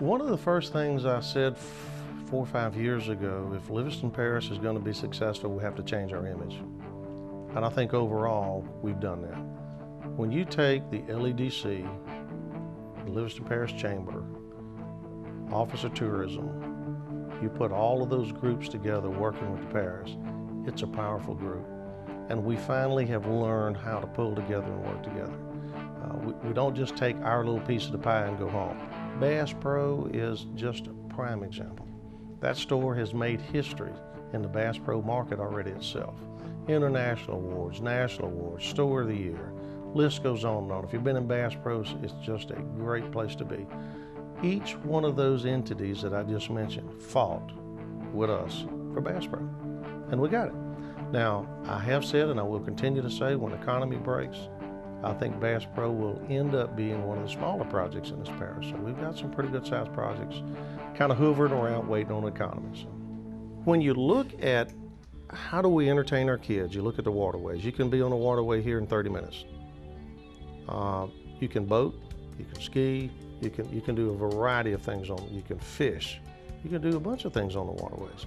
One of the first things I said 4 or 5 years ago, if Livingston Parish is going to be successful, we have to change our image. And I think overall, we've done that. When you take the LEDC, the Livingston Parish Chamber, Office of Tourism, you put all of those groups together working with the parish, it's a powerful group. And we finally have learned how to pull together and work together. We don't just take our little piece of the pie and go home. Bass Pro is just a prime example. That store has made history in the Bass Pro market already itself. International awards, national awards, store of the year, list goes on and on. If you've been in Bass Pros, it's just a great place to be. Each one of those entities that I just mentioned fought with us for Bass Pro, and we got it. Now, I have said, and I will continue to say, when the economy breaks, I think Bass Pro will end up being one of the smaller projects in this parish. So we've got some pretty good sized projects kind of hovering around waiting on the economy. So when you look at how do we entertain our kids, you look at the waterways. You can be on a waterway here in 30 minutes. You can boat, you can ski, you can do a variety of things on, you can fish. You can do a bunch of things on the waterways.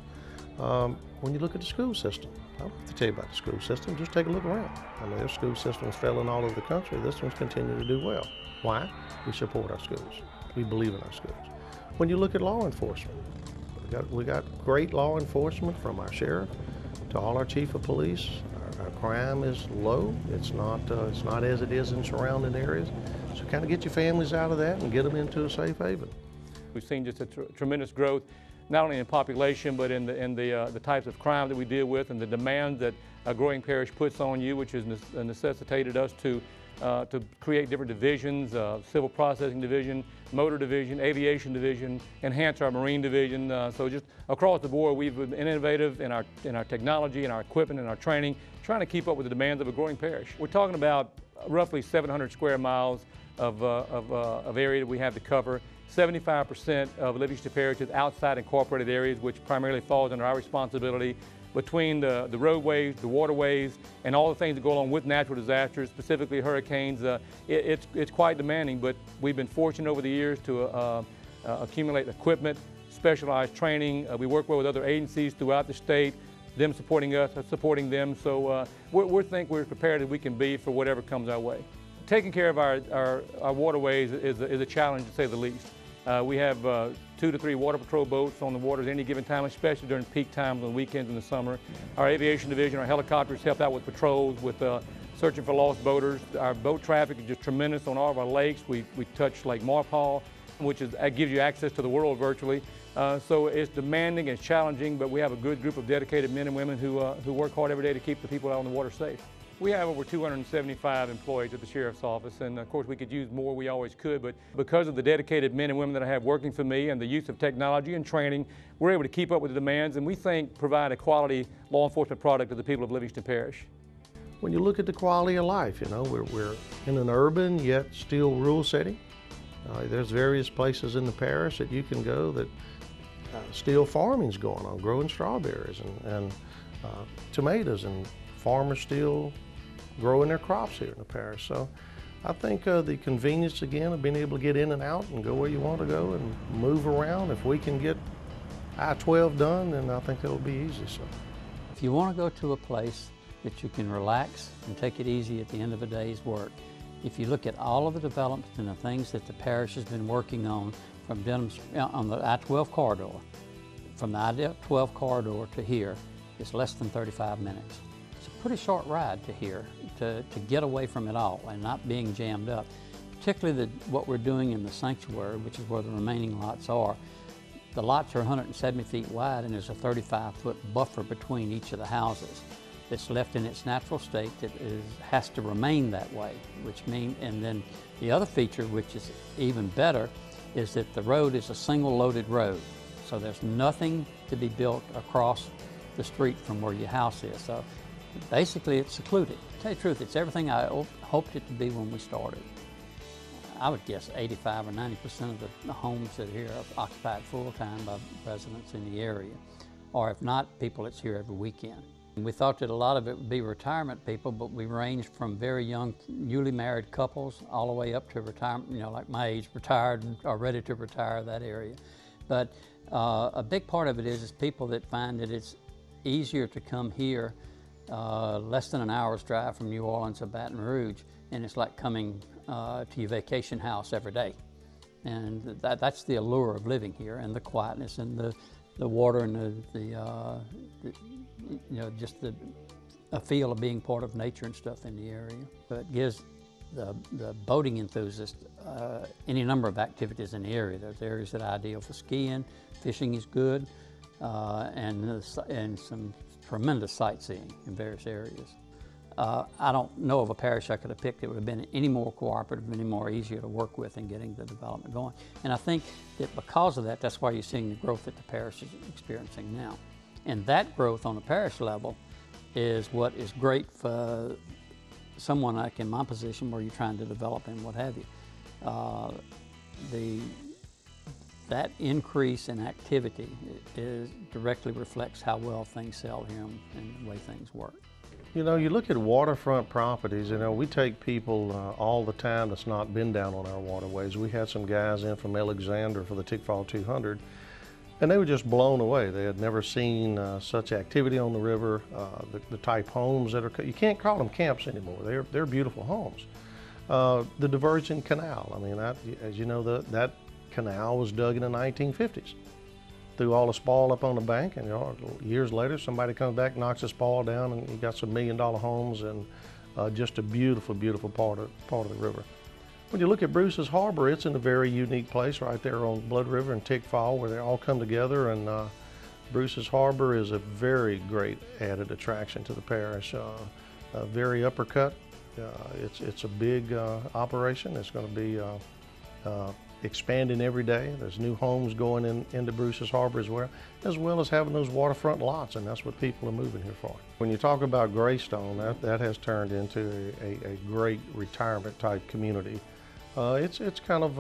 When you look at the school system, I don't have to tell you about the school system, just take a look around. I mean, their school system's failing all over the country. This one's continuing to do well. Why? We support our schools. We believe in our schools. When you look at law enforcement, we got great law enforcement from our sheriff to all our chief of police. Our crime is low. It's not as it is in surrounding areas. So kind of get your families out of that and get them into a safe haven. We've seen just a tremendous growth, not only in population, but in the types of crime that we deal with and the demands that a growing parish puts on you, which has necessitated us to create different divisions, civil processing division, motor division, aviation division, enhance our marine division. So just across the board, we've been innovative in our technology, in our equipment, and our training, trying to keep up with the demands of a growing parish. We're talking about roughly 700 square miles of area that we have to cover. 75% of Livingston Parish is outside incorporated areas, which primarily falls under our responsibility. Between the roadways, the waterways, and all the things that go along with natural disasters, specifically hurricanes, it's quite demanding, but we've been fortunate over the years to accumulate equipment, specialized training. We work well with other agencies throughout the state, them supporting us, us supporting them, so we think we're prepared as we can be for whatever comes our way. Taking care of our waterways is a challenge, to say the least. We have 2 to 3 water patrol boats on the waters at any given time, especially during peak times on the weekends in the summer. Our aviation division, our helicopters help out with patrols, with searching for lost boaters. Our boat traffic is just tremendous on all of our lakes. We touch Lake Marpaw, which gives you access to the world virtually. So it's demanding, it's challenging, but we have a good group of dedicated men and women who work hard every day to keep the people out on the water safe. We have over 275 employees at the Sheriff's Office, and of course we could use more, we always could, but because of the dedicated men and women that I have working for me and the use of technology and training, we're able to keep up with the demands and we think provide a quality law enforcement product to the people of Livingston Parish. When you look at the quality of life, you know, we're in an urban yet still rural setting. There's various places in the parish that you can go that still farming's going on, growing strawberries and tomatoes, and farmers still growing their crops here in the parish. So I think the convenience again of being able to get in and out and go where you want to go and move around, if we can get I-12 done, then I think it'll be easy. So if you want to go to a place that you can relax and take it easy at the end of a day's work, if you look at all of the developments and the things that the parish has been working on from Denham's, on the I-12 corridor, from the I-12 corridor to here, it's less than 35 minutes. It's a pretty short ride to here to get away from it all and not being jammed up. Particularly what we're doing in the sanctuary, which is where the remaining lots are. The lots are 170 feet wide and there's a 35-foot buffer between each of the houses that's left in its natural state that has to remain that way, which means, and then the other feature, which is even better, is that the road is a single loaded road. So there's nothing to be built across the street from where your house is. So basically it's secluded. To tell you the truth, it's everything I hoped it to be when we started. I would guess 85 or 90% of the homes that are here are occupied full-time by residents in the area, or if not, people that's here every weekend. We thought that a lot of it would be retirement people, but we ranged from very young, newly married couples all the way up to retirement, you know, like my age, retired or ready to retire, that area. But a big part of it is people that find that it's easier to come here less than an hour's drive from New Orleans or Baton Rouge, and it's like coming to your vacation house every day. And that's the allure of living here, and the quietness and the water and you know, just a feel of being part of nature and stuff in the area. But it gives the boating enthusiast any number of activities in the area. There's areas that are ideal for skiing, fishing is good, and some tremendous sightseeing in various areas. I don't know of a parish I could have picked that would have been any more cooperative, any more easier to work with in getting the development going. And I think that because of that, that's why you're seeing the growth that the parish is experiencing now. And that growth on the parish level is what is great for someone like in my position where you're trying to develop and what have you. That increase in activity directly reflects how well things sell here and the way things work. You know, you look at waterfront properties, you know, we take people all the time that's not been down on our waterways. We had some guys in from Alexander for the Tickfall 200, and they were just blown away. They had never seen such activity on the river, the type homes that are, you can't call them camps anymore. They're beautiful homes. The diversion canal, I mean, as you know, that canal was dug in the 1950s. Threw all the spoil up on the bank, and you know, years later somebody comes back, knocks the spoil down, and you got some $1 million homes and just a beautiful, beautiful part of the river. When you look at Bruce's Harbor, it's in a very unique place right there on Blood River and Tickfall, where they all come together, and Bruce's Harbor is a very great added attraction to the parish. Very uppercut. It's a big operation. It's going to be expanding every day. There's new homes going into Bruce's Harbor as well as having those waterfront lots, and that's what people are moving here for. When you talk about Greystone, that has turned into a great retirement type community. It's kind of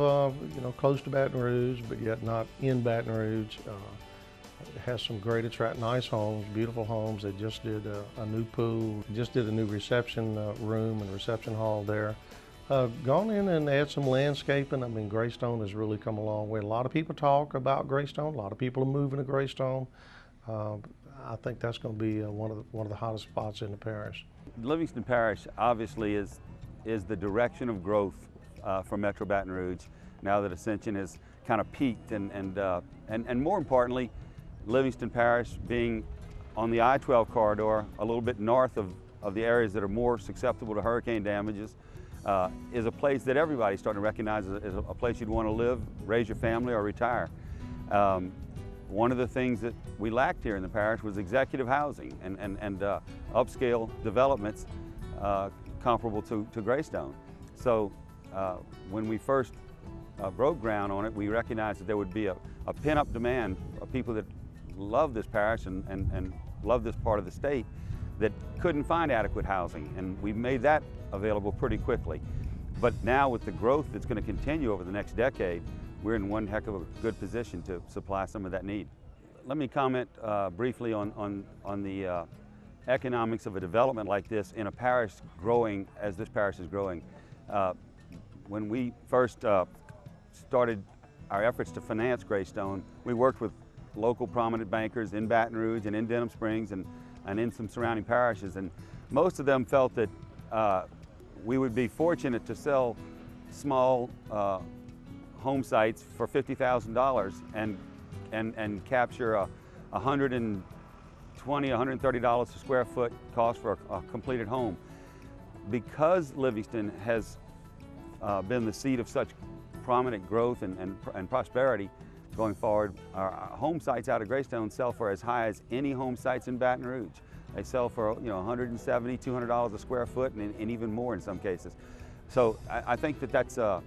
you know, close to Baton Rouge, but yet not in Baton Rouge. It has some great nice homes, beautiful homes. They just did a new pool, just did a new reception room and reception hall there. Gone in and add some landscaping. I mean, Greystone has really come a long way. A lot of people talk about Greystone. A lot of people are moving to Greystone. I think that's going to be one of the hottest spots in the parish. Livingston Parish obviously is the direction of growth for Metro Baton Rouge now that Ascension has kind of peaked, and more importantly, Livingston Parish being on the I-12 corridor, a little bit north of the areas that are more susceptible to hurricane damages. Is a place that everybody's starting to recognize as a place you'd want to live, raise your family, or retire. One of the things that we lacked here in the parish was executive housing and upscale developments comparable to Greystone. So when we first broke ground on it, we recognized that there would be a pent-up demand of people that love this parish and love this part of the state that couldn't find adequate housing, and we made that available pretty quickly. But now with the growth that's going to continue over the next decade, we're in one heck of a good position to supply some of that need. Let me comment briefly on the economics of a development like this in a parish growing as this parish is growing. When we first started our efforts to finance Greystone, we worked with local prominent bankers in Baton Rouge and in Denham Springs and in some surrounding parishes, and most of them felt that we would be fortunate to sell small home sites for $50,000 and capture $120, $130 a square foot cost for a completed home. Because Livingston has been the seat of such prominent growth and prosperity going forward, our home sites out of Greystone sell for as high as any home sites in Baton Rouge. They sell for $170, $200 a square foot, and even more in some cases. So I think that's a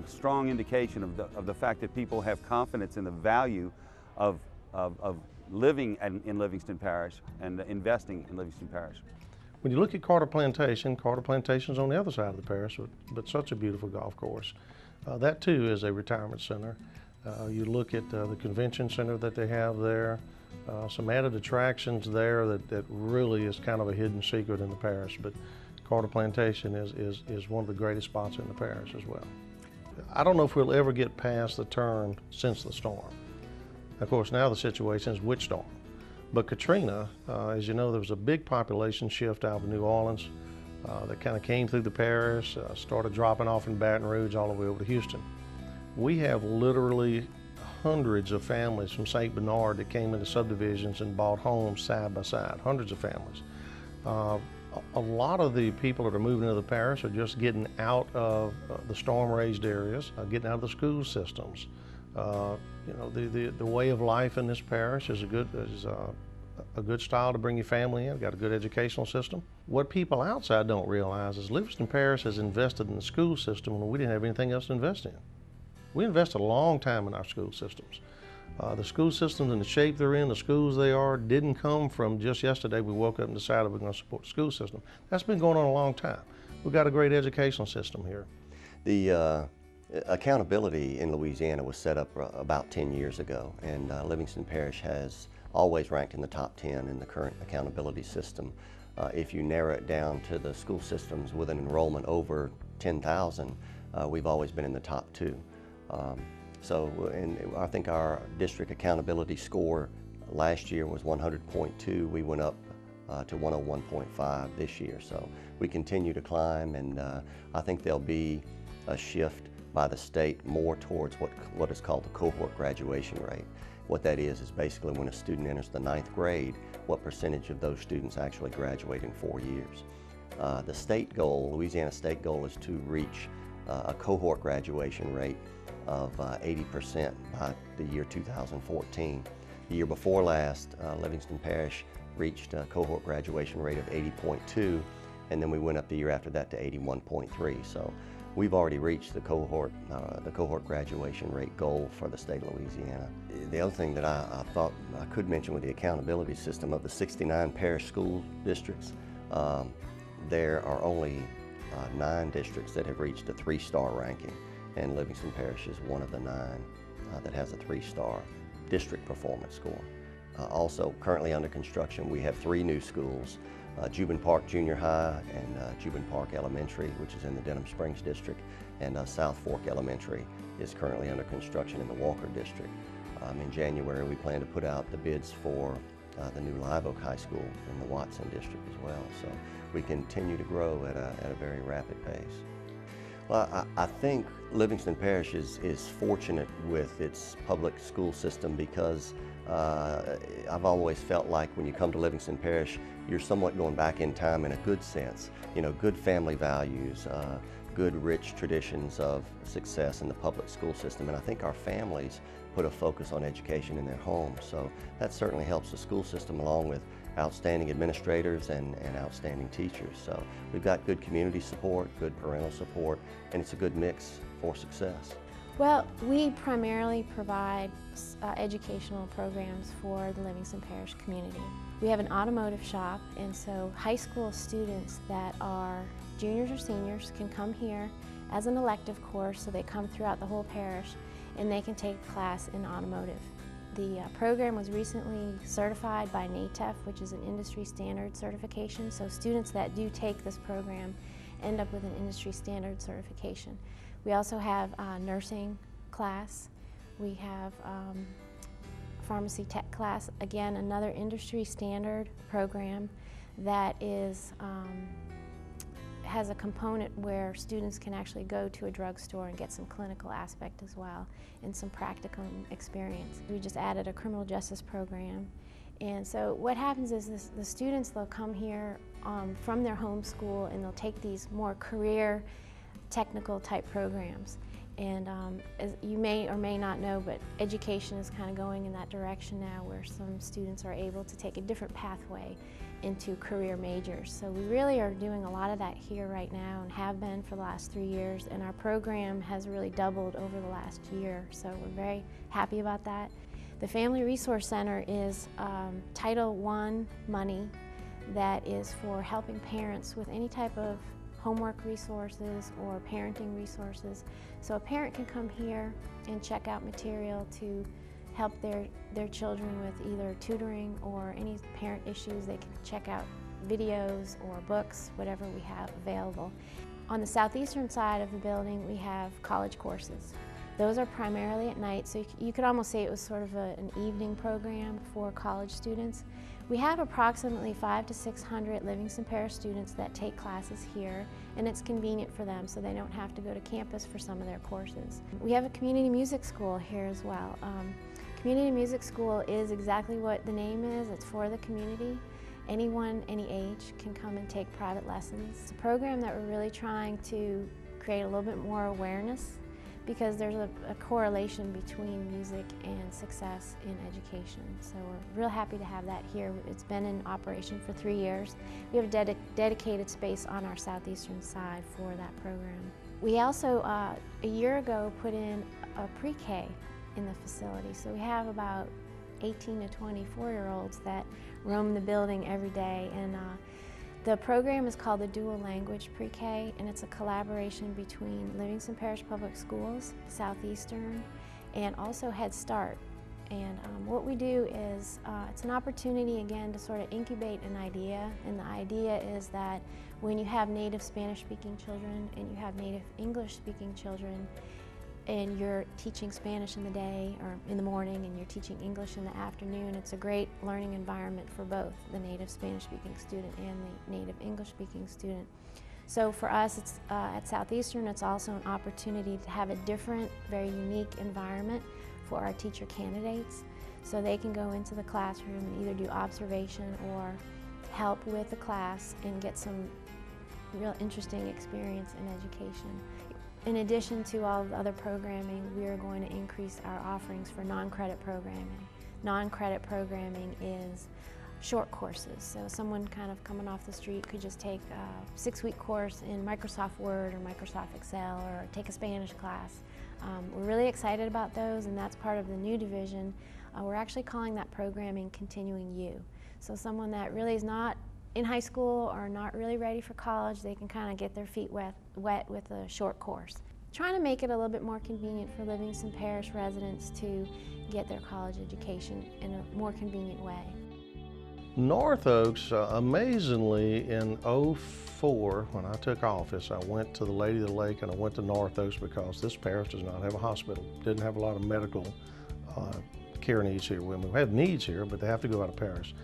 strong indication of the fact that people have confidence in the value of living in Livingston Parish and investing in Livingston Parish. When you look at Carter Plantation's on the other side of the parish, but such a beautiful golf course. That too is a retirement center. You look at the convention center that they have there, Some added attractions there that really is kind of a hidden secret in the parish, but Carter Plantation is one of the greatest spots in the parish as well. I don't know if we'll ever get past the term "since the storm." Of course, now the situation is which storm. But Katrina, as you know, there was a big population shift out of New Orleans that kind of came through the parish, started dropping off in Baton Rouge all the way over to Houston. We have literally hundreds of families from St. Bernard that came into subdivisions and bought homes side by side, hundreds of families. A lot of the people that are moving into the parish are just getting out of the storm-razed areas, getting out of the school systems. You know, the way of life in this parish is a good style to bring your family in. Got a good educational system. What people outside don't realize is Livingston Parish has invested in the school system when we didn't have anything else to invest in. We invested a long time in our school systems. The school systems and the shape they're in, the schools they are, didn't come from just yesterday we woke up and decided we're going to support the school system. That's been going on a long time. We've got a great educational system here. The accountability in Louisiana was set up about 10 years ago, and Livingston Parish has always ranked in the top 10 in the current accountability system. If you narrow it down to the school systems with an enrollment over 10,000, we've always been in the top 2. And I think our district accountability score last year was 100.2. We went up to 101.5 this year. So we continue to climb, and I think there'll be a shift by the state more towards what is called the cohort graduation rate. What that is basically when a student enters the 9th grade, what percentage of those students actually graduate in 4 years. The state goal, Louisiana state goal, is to reach a cohort graduation rate of 80% by the year 2014. The year before last, Livingston Parish reached a cohort graduation rate of 80.2, and then we went up the year after that to 81.3. So we've already reached the cohort graduation rate goal for the state of Louisiana. The other thing that I thought I could mention with the accountability system, of the 69 parish school districts, there are only 9 districts that have reached a 3-star ranking, and Livingston Parish is one of the 9 that has a 3-star district performance score. Also currently under construction, we have 3 new schools, Juban Park Junior High and Juban Park Elementary, which is in the Denham Springs district, and South Fork Elementary is currently under construction in the Walker district. In January, we plan to put out the bids for the new Live Oak High School in the Watson district as well. So we continue to grow at a very rapid pace. Well, I think Livingston Parish is fortunate with its public school system because I've always felt like when you come to Livingston Parish, you're somewhat going back in time in a good sense. You know, good family values, good rich traditions of success in the public school system, and I think our families put a focus on education in their homes. So that certainly helps the school system, along with outstanding administrators and outstanding teachers. So we've got good community support, good parental support, and it's a good mix for success. Well, we primarily provide educational programs for the Livingston Parish community. We have an automotive shop, and so high school students that are juniors or seniors can come here as an elective course, so they come throughout the whole parish and they can take a class in automotive. The program was recently certified by NATEF, which is an industry standard certification, so students that do take this program end up with an industry standard certification. We also have a nursing class. We have a pharmacy tech class, again another industry standard program that is has a component where students can actually go to a drugstore and get some clinical aspect as well and some practicum experience. We just added a criminal justice program, and so what happens is the students, they'll come here from their home school and they'll take these more career technical type programs. And as you may or may not know, but education is kind of going in that direction now, where some students are able to take a different pathway into career majors. So we really are doing a lot of that here right now and have been for the last 3 years, and our program has really doubled over the last year, so we're very happy about that. The Family Resource Center is Title I money that is for helping parents with any type of homework resources or parenting resources. So a parent can come here and check out material to help their children with either tutoring or any parent issues. They can check out videos or books, whatever we have available. On the southeastern side of the building, we have college courses. Those are primarily at night, so you could almost say it was sort of an evening program for college students. We have approximately 500 to 600 Livingston Parish students that take classes here, and it's convenient for them so they don't have to go to campus for some of their courses. We have a community music school here as well. Community music school is exactly what the name is. It's for the community. Anyone, any age can come and take private lessons. It's a program that we're really trying to create a little bit more awareness, because there's a correlation between music and success in education. So we're real happy to have that here. It's been in operation for 3 years. We have a dedicated space on our southeastern side for that program. We also, a year ago, put in a pre-K in the facility. So we have about 18 to 24-year-olds that roam the building every day. And the program is called the Dual Language Pre-K, and it's a collaboration between Livingston Parish Public Schools, Southeastern, and also Head Start. And what we do is, it's an opportunity again to sort of incubate an idea, and the idea is that when you have native Spanish-speaking children and you have native English-speaking children, and you're teaching Spanish in the day or in the morning and you're teaching English in the afternoon, it's a great learning environment for both the native Spanish-speaking student and the native English-speaking student. So for us, it's, at Southeastern, it's also an opportunity to have a different, very unique environment for our teacher candidates, so they can go into the classroom and either do observation or help with the class and get some real interesting experience in education. In addition to all of the other programming, we are going to increase our offerings for non-credit programming. Non-credit programming is short courses. So someone kind of coming off the street could just take a 6-week course in Microsoft Word or Microsoft Excel, or take a Spanish class. We're really excited about those, and that's part of the new division. We're actually calling that programming Continuing U. So someone that really is not in high school or not really ready for college, they can kind of get their feet wet with a short course. Trying to make it a little bit more convenient for Livingston Parish residents to get their college education in a more convenient way. North Oaks, amazingly, in '04, when I took office, I went to the Lady of the Lake and I went to North Oaks because this parish does not have a hospital. Didn't have a lot of medical care needs here. We have needs here, but they have to go out of parish.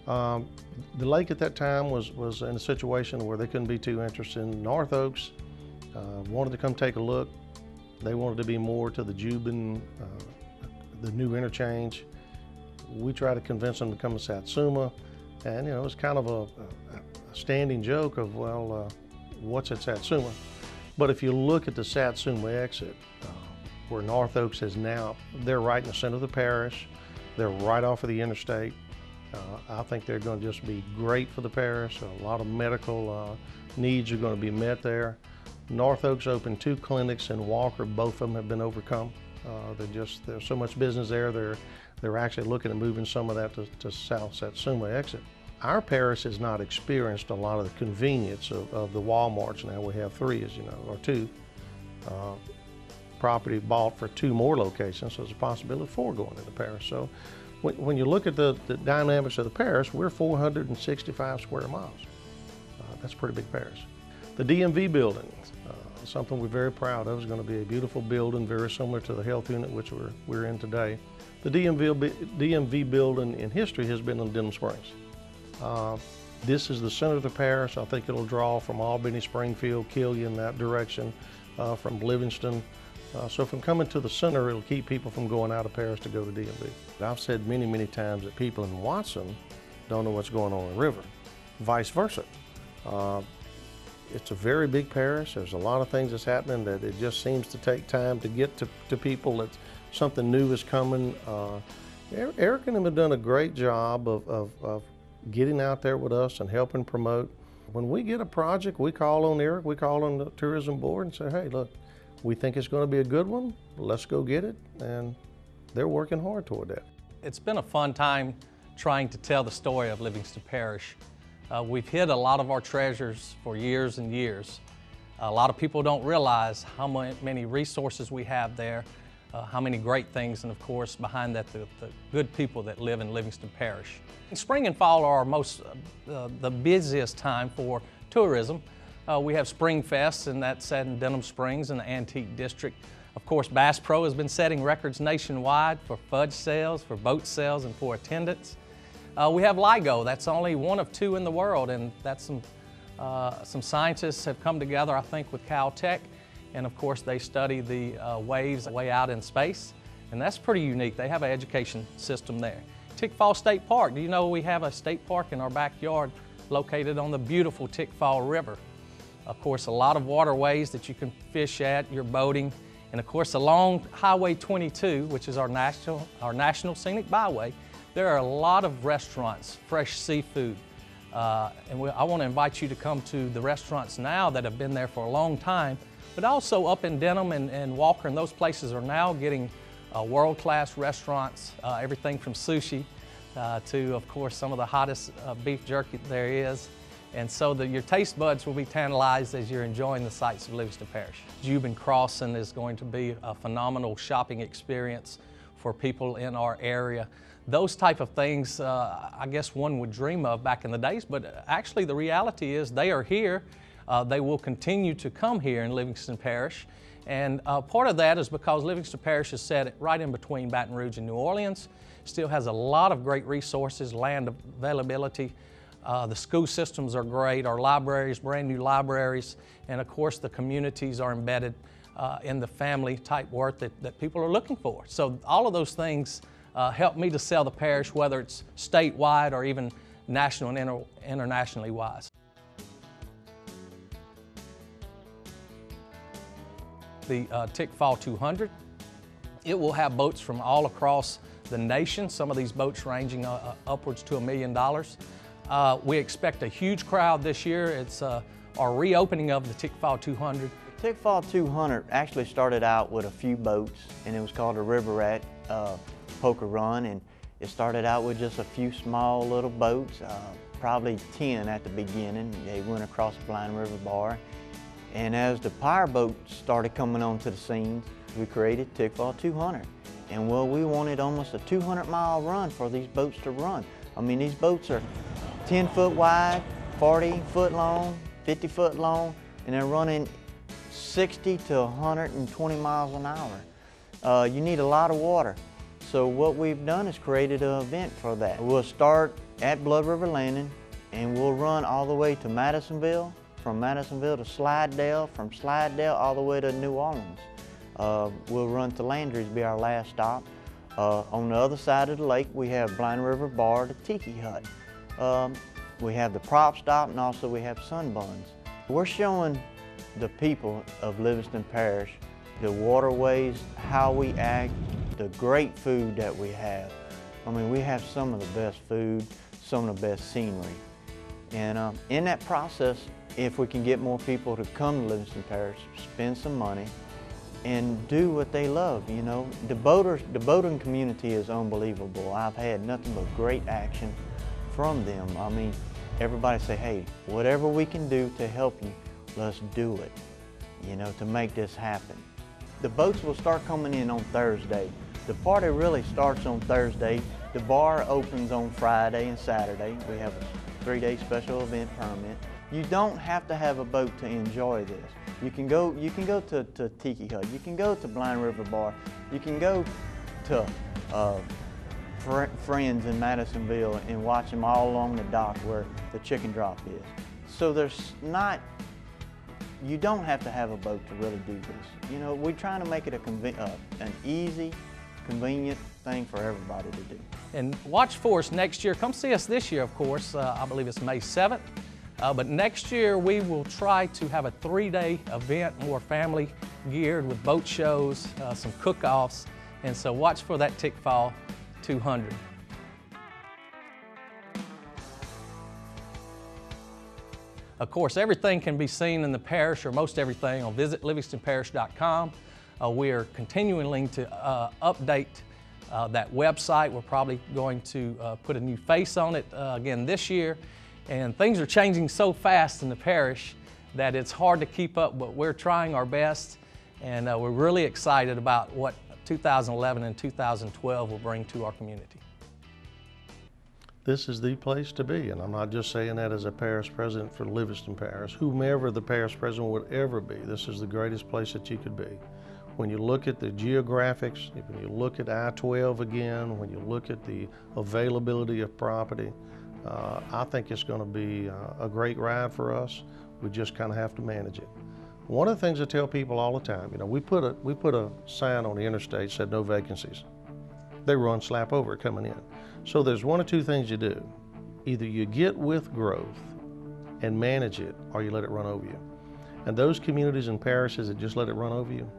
The lake at that time was in a situation where they couldn't be too interested in North Oaks. Wanted to come take a look. They wanted to be more to the Jubin, the new interchange. We tried to convince them to come to Satsuma, and it was kind of a standing joke of, well, what's at Satsuma? But if you look at the Satsuma exit, where North Oaks is now, they're right in the center of the parish. They're right off of the interstate. I think they're going to just be great for the parish. A lot of medical needs are going to be met there. North Oaks opened 2 clinics in Walker. Both of them have been overcome. There's so much business there. They're actually looking at moving some of that to South Satsuma exit. Our parish has not experienced a lot of the convenience of the Walmarts now. We have 3, as you know, or 2. Property bought for 2 more locations, so there's a possibility of 4 going in the parish. So when you look at the dynamics of the parish, we're 465 square miles. That's a pretty big parish. The DMV building, something we're very proud of, is going to be a beautiful building, very similar to the health unit which we're in today. The DMV building in history has been in Denham Springs. This is the center of the parish. I think it'll draw from Albany, Springfield, Killian, that direction, from Livingston. So from coming to the center, it'll keep people from going out of parish to go to DMV. I've said many, many times that people in Watson don't know what's going on in the river, vice versa. It's a very big parish. There's a lot of things that's happening that it just seems to take time to get to people that something new is coming. Eric and them have done a great job of getting out there with us and helping promote. When we get a project, we call on Eric, we call on the tourism board and say, hey, look, we think it's going to be a good one. Let's go get it. And they're working hard toward that. It's been a fun time trying to tell the story of Livingston Parish. We've hid a lot of our treasures for years and years. A lot of people don't realize how many resources we have there. how many great things, and of course behind that the good people that live in Livingston Parish. Spring and fall are the busiest time for tourism. We have Spring Fest, and that's in Denham Springs in the Antique District. Of course, Bass Pro has been setting records nationwide for fudge sales, for boat sales, and for attendance. We have LIGO. That's only one of 2 in the world, and that's some scientists have come together, I think, with Caltech, and of course they study the waves way out in space, and that's pretty unique. They have an education system there. Tickfaw State Park. Do you know we have a state park in our backyard located on the beautiful Tickfaw River? Of course, a lot of waterways that you can fish at, you're boating, and of course along Highway 22, which is our national scenic byway, there are a lot of restaurants, fresh seafood. I want to invite you to come to the restaurants now that have been there for a long time, but also up in Denham and Walker, and those places are now getting world-class restaurants, everything from sushi to, of course, some of the hottest beef jerky there is. And so your taste buds will be tantalized as you're enjoying the sights of Livingston Parish. Juban Crossing is going to be a phenomenal shopping experience for people in our area. Those type of things, I guess one would dream of back in the days, but actually the reality is they are here. They will continue to come here in Livingston Parish. And part of that is because Livingston Parish is set right in between Baton Rouge and New Orleans. Still has a lot of great resources, land availability. The school systems are great, our libraries, brand new libraries, and of course the communities are embedded in the family type work that people are looking for. So all of those things help me to sell the parish, whether it's statewide or even national and internationally wise. The Tickfaw 200, it will have boats from all across the nation, some of these boats ranging upwards to $1 million. We expect a huge crowd this year. It's our reopening of the Tickfaw 200. The Tickfaw 200 actually started out with a few boats, and it was called a River Rat Poker Run, and it started out with just a few small little boats, probably 10 at the beginning. They went across the Blind River Bar, and as the power boats started coming onto the scene, we created Tickfaw 200. And well, we wanted almost a 200-mile run for these boats to run. I mean, these boats are 10 foot wide, 40 foot long, 50 foot long, and they're running 60 to 120 miles an hour. You need a lot of water. So what we've done is created an event for that. We'll start at Blood River Landing, and we'll run all the way to Madisonville, from Madisonville to Slidell, from Slidell all the way to New Orleans. We'll run to Landry's, be our last stop. On the other side of the lake, we have Blind River Bar, the Tiki Hut. We have the prop stop, and also we have Sunbuns. We're showing the people of Livingston Parish the waterways, how we act, the great food that we have. I mean, we have some of the best food, some of the best scenery. And in that process, if we can get more people to come to Livingston Parish, spend some money, and do what they love, you know. The boating community is unbelievable. I've had nothing but great action from them. I mean, everybody say, hey, whatever we can do to help you, let's do it, you know, to make this happen. The boats will start coming in on Thursday. The party really starts on Thursday. The bar opens on Friday and Saturday. We have a 3-day special event permit. You don't have to have a boat to enjoy this. You can go to Tiki Hut, you can go to Blind River Bar, you can go to Friends in Madisonville and watch them all along the dock where the chicken drop is. So you don't have to have a boat to really do this. You know, we're trying to make it an easy, convenient thing for everybody to do. And watch for us next year. Come see us this year, of course. I believe it's May 7th. But next year we will try to have a 3-day event, more family geared with boat shows, some cook-offs, and so watch for that Tickfaw 200. Of course, everything can be seen in the parish, or most everything, on visitlivingstonparish.com. We are continuing to update that website. We're probably going to put a new face on it again this year. And things are changing so fast in the parish that it's hard to keep up, but we're trying our best, and we're really excited about what 2011 and 2012 will bring to our community. This is the place to be, and I'm not just saying that as a parish president for Livingston Parish. Whomever the parish president would ever be, this is the greatest place that you could be. When you look at the geographics, when you look at I-12 again, when you look at the availability of property, I think it's going to be a great ride for us. We just kind of have to manage it. One of the things I tell people all the time, you know, we put a sign on the interstate that said no vacancies. They run slap over it coming in. So there's one of two things you do. Either you get with growth and manage it, or you let it run over you. And those communities and parishes that just let it run over you,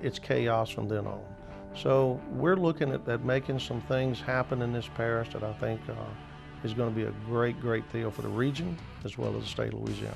it's chaos from then on. So we're looking at making some things happen in this parish that I think is going to be a great, great deal for the region as well as the state of Louisiana.